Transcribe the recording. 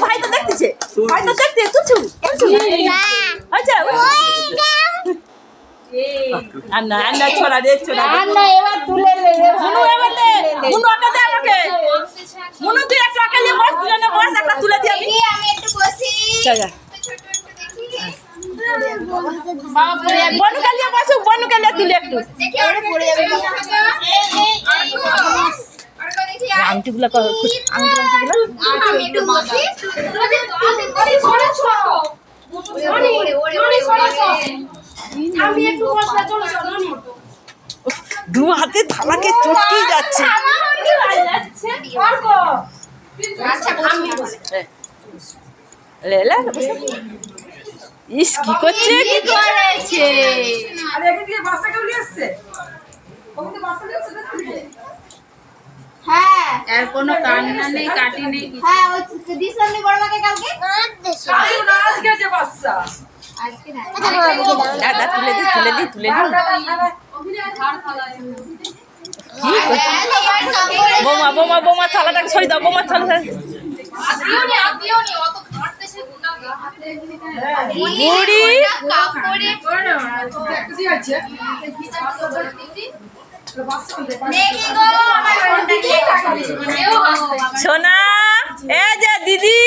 ভাই তো দেখতেছে ছড়া রে ছড়া এবার তুলে মুনু তুই একটু আগে নিয়ে বস, তুই না বস, একটা তুলে দিয়ে আমি একটু বসি। বনুকে নিয়ে বসু, বনুকে নিয়ে তুলে একটু আংটিগুলো দু হাতে থালাকে চটকে যাচ্ছে। ইস কি করছে হ্যাঁ, এর কোনো কান্না নেই, কাটি নেই। হ্যাঁ, ও দিছন নি বড় মাকে কালকে? আজকে যে বাচ্চা আজকে না। দাদা তুলে দি বোমা থালাটাকে সরিয়ে দাও, বোমা থালা আপনিও নি অত ঘাটতেছে গুনা হাতে মুড়ি কাপড়ে একটু দিয়ে আছে সোনা এ যে দিদি